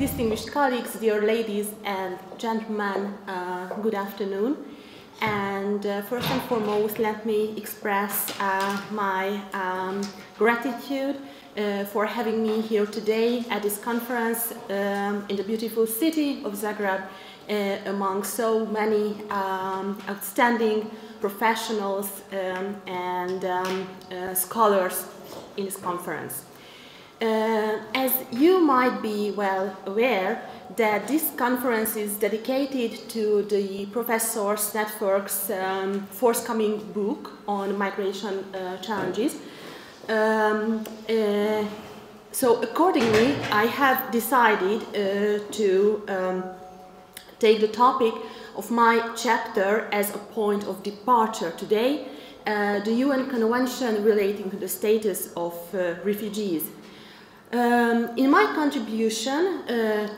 distinguished colleagues, dear ladies and gentlemen, good afternoon. And first and foremost, let me express my gratitude for having me here today at this conference in the beautiful city of Zagreb, among so many outstanding professionals and scholars in this conference. As you might be well aware, that this conference is dedicated to the Professors Network's forthcoming book on migration challenges. So accordingly, I have decided to take the topic of my chapter as a point of departure today, the UN Convention relating to the status of refugees. In my contribution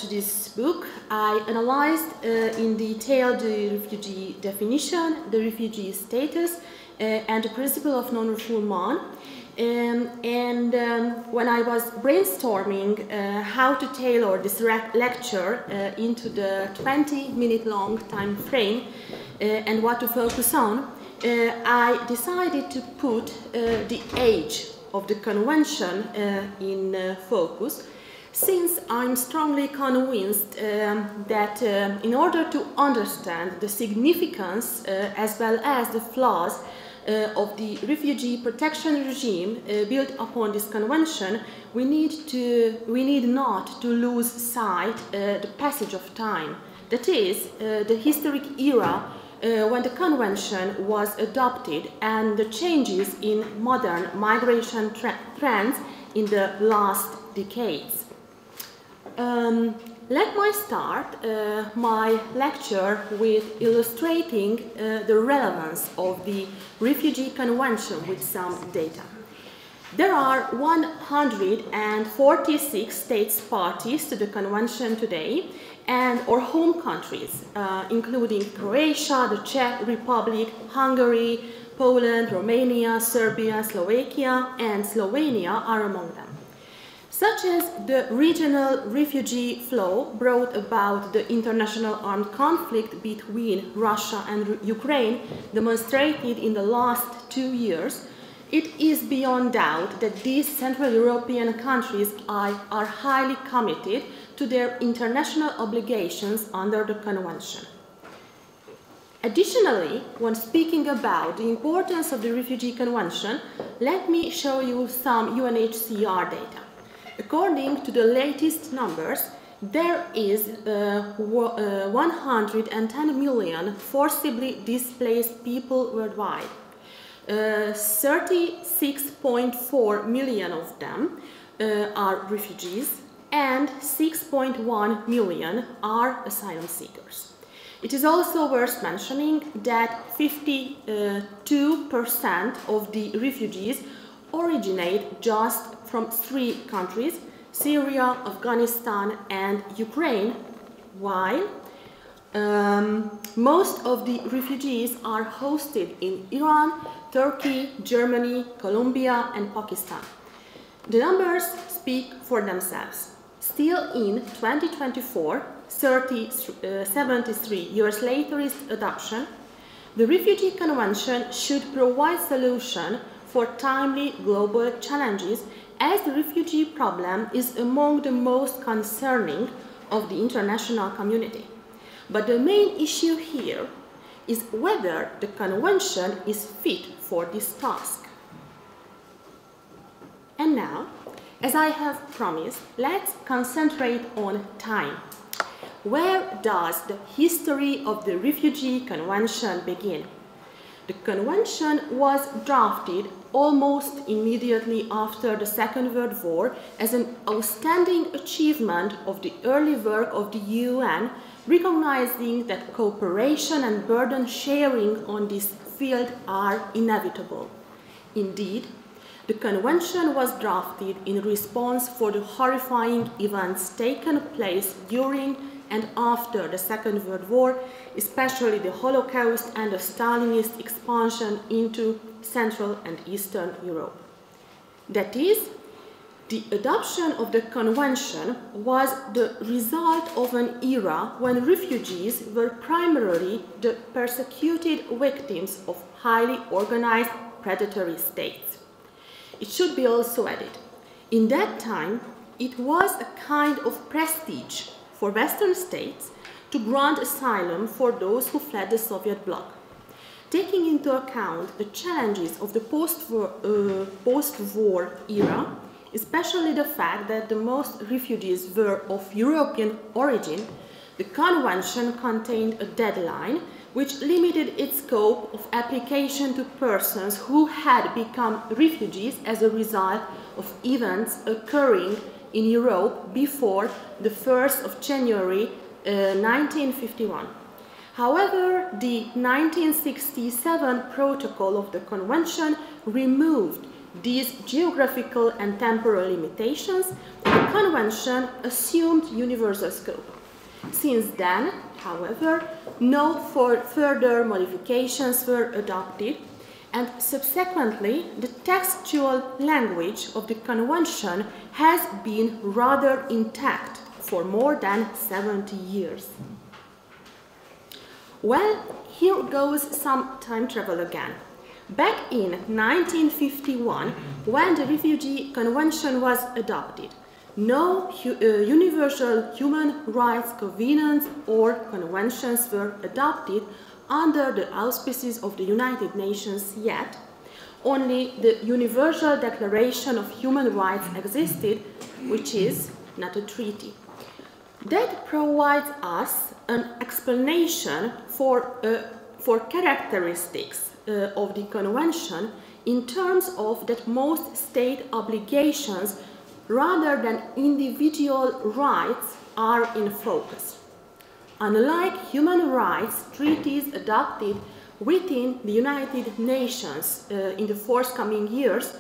to this book, I analyzed in detail the refugee definition, the refugee status, and the principle of non-refoulement. When I was brainstorming how to tailor this lecture into the 20-minute long time frame and what to focus on, I decided to put the age of the convention in focus, since I'm strongly convinced that in order to understand the significance as well as the flaws of the refugee protection regime built upon this convention, we need not to lose sight the passage of time, that is, the historic era when the convention was adopted and the changes in modern migration trends in the last decades. Let me start my lecture with illustrating the relevance of the Refugee Convention with some data. There are 146 states parties to the convention today, and our home countries, including Croatia, the Czech Republic, Hungary, Poland, Romania, Serbia, Slovakia, and Slovenia are among them. Such as the regional refugee flow brought about the international armed conflict between Russia and Ukraine demonstrated in the last 2 years, it is beyond doubt that these Central European countries are highly committed to their international obligations under the Convention. Additionally, when speaking about the importance of the Refugee Convention, let me show you some UNHCR data. According to the latest numbers, there is 110 million forcibly displaced people worldwide. 36.4 million of them are refugees, and 6.1 million are asylum seekers. It is also worth mentioning that 52% of the refugees originate just from 3 countries, Syria, Afghanistan, and Ukraine, while most of the refugees are hosted in Iran, Turkey, Germany, Colombia, and Pakistan. The numbers speak for themselves. Still in 2024, 73 years later its adoption, the Refugee Convention should provide solution for timely global challenges, as the refugee problem is among the most concerning of the international community. But the main issue here is whether the Convention is fit for this task. And now, as I have promised, let's concentrate on time. Where does the history of the Refugee Convention begin? The Convention was drafted almost immediately after the Second World War as an outstanding achievement of the early work of the UN, recognizing that cooperation and burden sharing on this field are inevitable. Indeed, the Convention was drafted in response for the horrifying events taken place during and after the Second World War, especially the Holocaust and the Stalinist expansion into Central and Eastern Europe. That is, The adoption of the Convention was the result of an era when refugees were primarily the persecuted victims of highly organized predatory states. It should be also added, in that time, it was a kind of prestige for Western states to grant asylum for those who fled the Soviet bloc. Taking into account the challenges of the post-war era, especially the fact that the most refugees were of European origin, the Convention contained a deadline which limited its scope of application to persons who had become refugees as a result of events occurring in Europe before the 1st of January 1951. However, the 1967 protocol of the Convention removed these geographical and temporal limitations, and the Convention assumed universal scope. Since then, however, no further modifications were adopted, and subsequently the textual language of the Convention has been rather intact for more than 70 years. Well, here goes some time travel again. Back in 1951, when the Refugee Convention was adopted, no universal human rights covenants or conventions were adopted under the auspices of the United Nations yet. Only the Universal Declaration of Human Rights existed, which is not a treaty. That provides us an explanation for characteristics of the Convention in terms of that most state obligations rather than individual rights are in focus. Unlike human rights treaties adopted within the United Nations in the forthcoming years,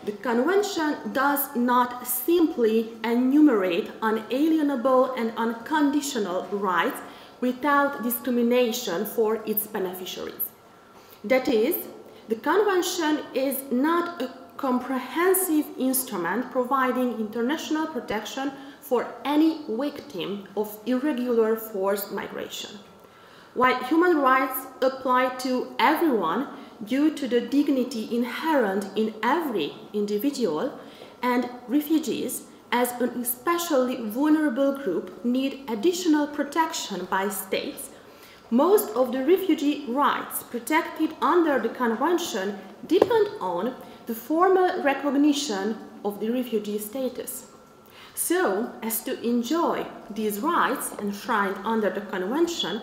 the Convention does not simply enumerate unalienable and unconditional rights without discrimination for its beneficiaries. That is, the Convention is not a comprehensive instrument providing international protection for any victim of irregular forced migration. While human rights apply to everyone due to the dignity inherent in every individual, and refugees, as an especially vulnerable group, need additional protection by states, most of the refugee rights protected under the Convention depend on the formal recognition of the refugee status. So, as to enjoy these rights enshrined under the Convention,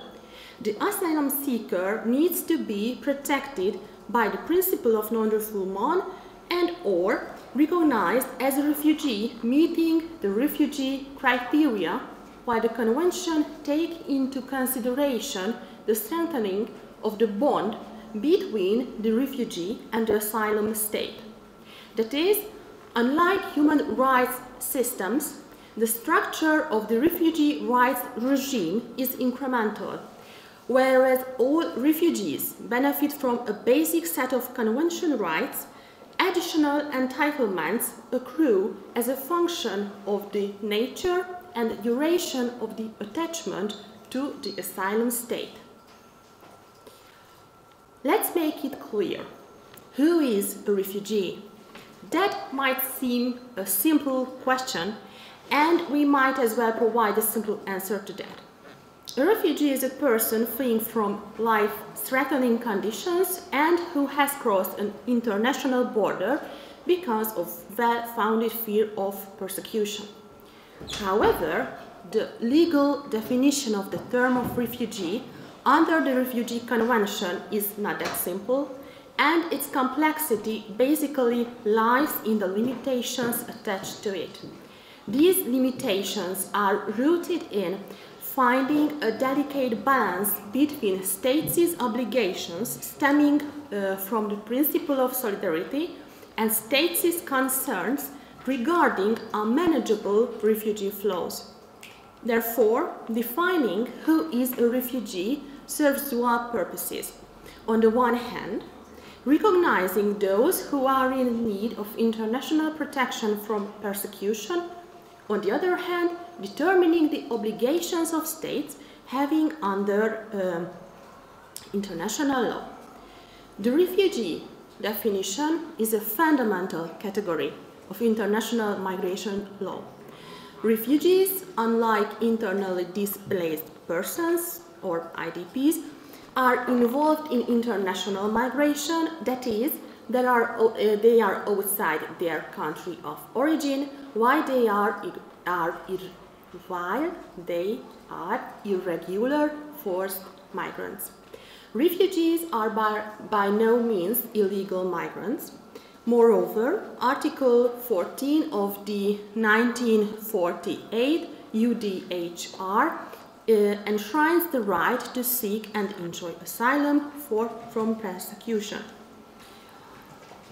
the asylum seeker needs to be protected by the principle of non-refoulement and/or recognized as a refugee meeting the refugee criteria, while the Convention takes into consideration the strengthening of the bond between the refugee and the asylum state. That is, unlike human rights systems, the structure of the refugee rights regime is incremental, whereas all refugees benefit from a basic set of Convention rights, additional entitlements accrue as a function of the nature and duration of the attachment to the asylum state. Let's make it clear. Who is a refugee? That might seem a simple question, and we might as well provide a simple answer to that. A refugee is a person fleeing from life-threatening conditions and who has crossed an international border because of well-founded fear of persecution. However, the legal definition of the term of refugee under the Refugee Convention is not that simple, and its complexity basically lies in the limitations attached to it. These limitations are rooted in finding a delicate balance between states' obligations stemming from the principle of solidarity and states' concerns regarding unmanageable refugee flows. Therefore, defining who is a refugee serves dual purposes. On the one hand, recognizing those who are in need of international protection from persecution. On the other hand, determining the obligations of states having under international law. The refugee definition is a fundamental category of international migration law. Refugees, unlike internally displaced persons or IDPs, are involved in international migration, that is, they are outside their country of origin while they are irregular forced migrants. Refugees are by no means illegal migrants. Moreover, Article 14 of the 1948 UDHR enshrines the right to seek and enjoy asylum from persecution.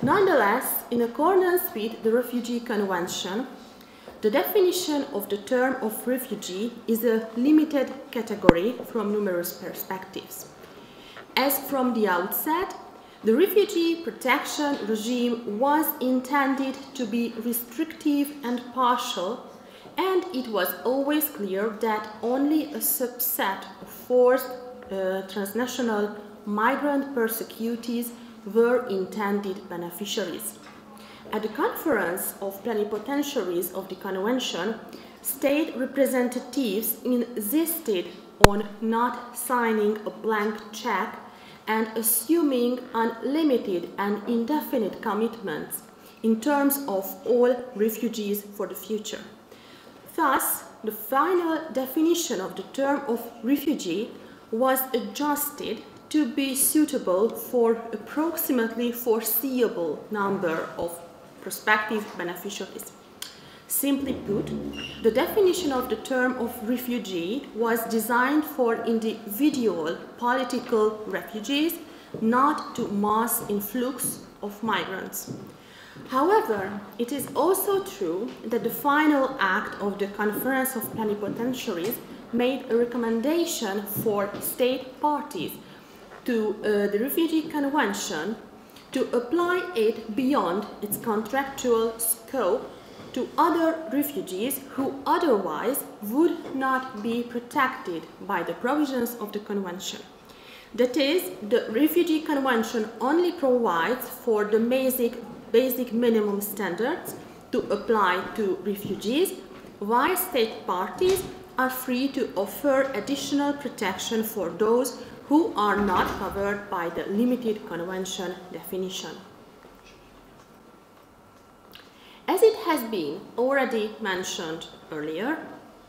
Nonetheless, in accordance with the Refugee Convention, the definition of the term of refugee is a limited category from numerous perspectives. As from the outset, the refugee protection regime was intended to be restrictive and partial, and it was always clear that only a subset of forced transnational migrant persecutees were intended beneficiaries. At the Conference of Plenipotentiaries of the Convention, state representatives insisted on not signing a blank check and assuming unlimited and indefinite commitments in terms of all refugees for the future. Thus, the final definition of the term of refugee was adjusted to be suitable for approximately foreseeable number of prospective beneficiaries. Simply put, the definition of the term of refugee was designed for individual political refugees, not to mass influx of migrants. However, it is also true that the final act of the Conference of Plenipotentiaries made a recommendation for state parties to the Refugee Convention to apply it beyond its contractual scope to other refugees who otherwise would not be protected by the provisions of the Convention. That is, the Refugee Convention only provides for the basic minimum standards to apply to refugees, while state parties are free to offer additional protection for those who are not covered by the limited convention definition. As it has been already mentioned earlier,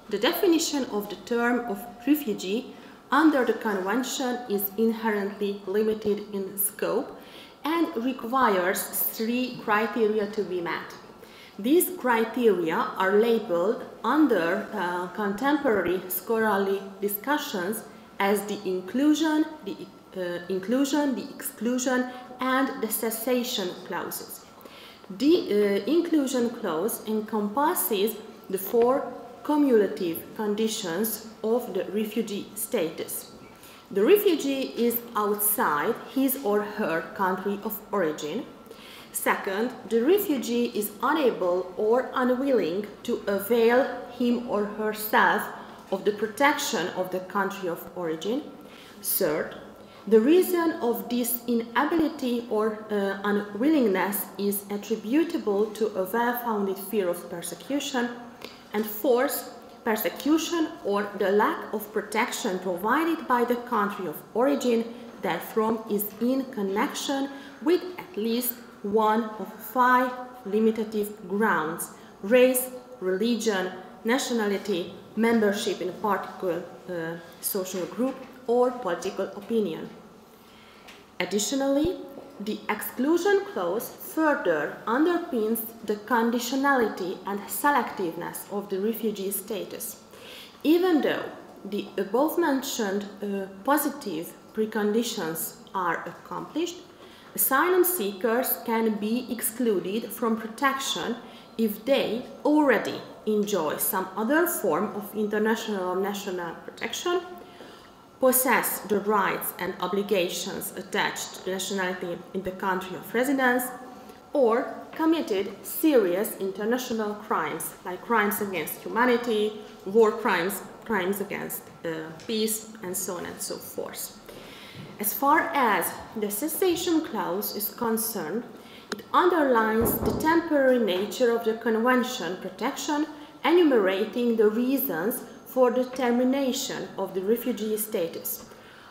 the definition of the term of refugee under the Convention is inherently limited in scope and requires 3 criteria to be met. These criteria are labeled under contemporary scholarly discussions as the inclusion, the exclusion, and the cessation clauses. The inclusion clause encompasses the 4 cumulative conditions of the refugee status. The refugee is outside his or her country of origin. Second, the refugee is unable or unwilling to avail him or herself of the protection of the country of origin. Third, the reason of this inability or unwillingness is attributable to a well-founded fear of persecution. And fourth, persecution or the lack of protection provided by the country of origin therefrom is in connection with at least one of 5 limitative grounds: race, religion, nationality, membership in a particular social group, or political opinion. Additionally, the exclusion clause further underpins the conditionality and selectiveness of the refugee status. Even though the above-mentioned positive preconditions are accomplished, asylum seekers can be excluded from protection if they already enjoy some other form of international or national protection, possess the rights and obligations attached to nationality in the country of residence, or committed serious international crimes, like crimes against humanity, war crimes, crimes against peace, and so on and so forth. As far as the cessation clause is concerned, it underlines the temporary nature of the Convention protection, enumerating the reasons for the termination of the refugee status.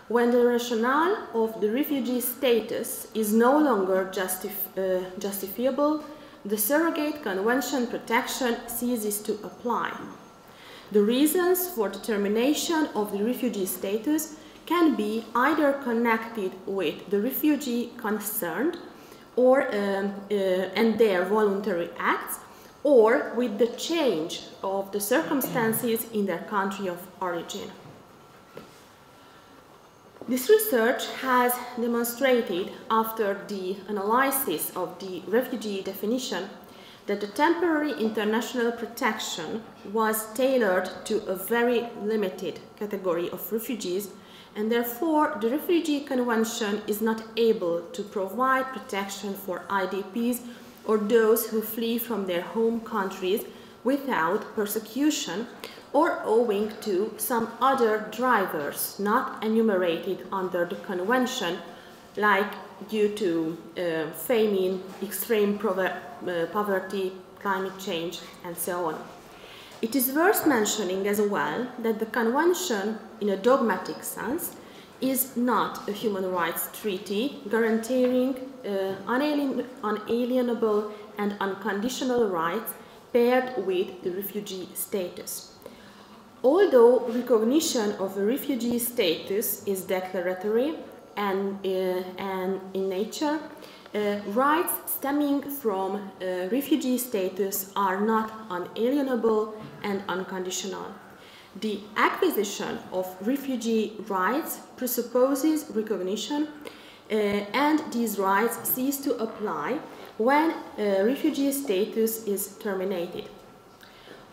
When the rationale of the refugee status is no longer justifiable, the surrogate convention protection ceases to apply. The reasons for the termination of the refugee status can be either connected with the refugee concerned or, and their voluntary acts, or with the change of the circumstances in their country of origin. This research has demonstrated, after the analysis of the refugee definition, that the temporary international protection was tailored to a very limited category of refugees, and therefore the Refugee Convention is not able to provide protection for IDPs or those who flee from their home countries without persecution or owing to some other drivers not enumerated under the Convention, like due to famine, extreme poverty, climate change, and so on. It is worth mentioning as well that the Convention, in a dogmatic sense, is not a human rights treaty guaranteeing unalienable and unconditional rights paired with the refugee status. Although recognition of a refugee status is declaratory and in nature, rights stemming from refugee status are not unalienable and unconditional. The acquisition of refugee rights presupposes recognition, and these rights cease to apply when refugee status is terminated.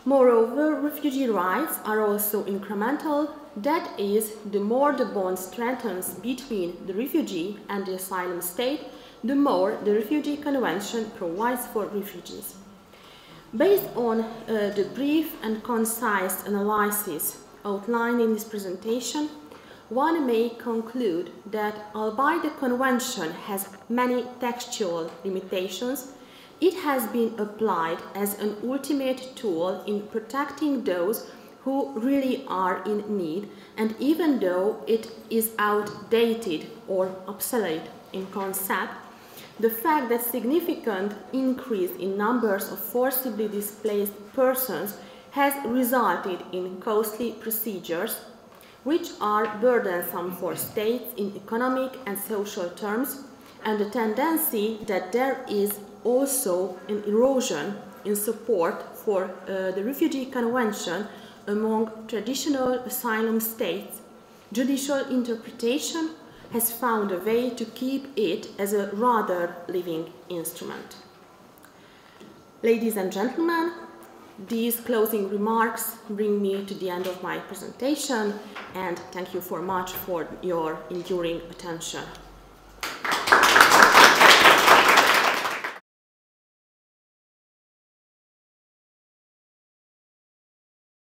Moreover, refugee rights are also incremental, that is, the more the bond strengthens between the refugee and the asylum state, the more the Refugee Convention provides for refugees. Based on the brief and concise analysis outlined in this presentation, one may conclude that albeit the Convention has many textual limitations, it has been applied as an ultimate tool in protecting those who really are in need, and even though it is outdated or obsolete in concept, the fact that significant increase in numbers of forcibly displaced persons has resulted in costly procedures, which are burdensome for states in economic and social terms, and the tendency that there is also an erosion in support for the Refugee Convention among traditional asylum states, judicial interpretation has found a way to keep it as a rather living instrument. Ladies and gentlemen, these closing remarks bring me to the end of my presentation, and thank you very much for your enduring attention.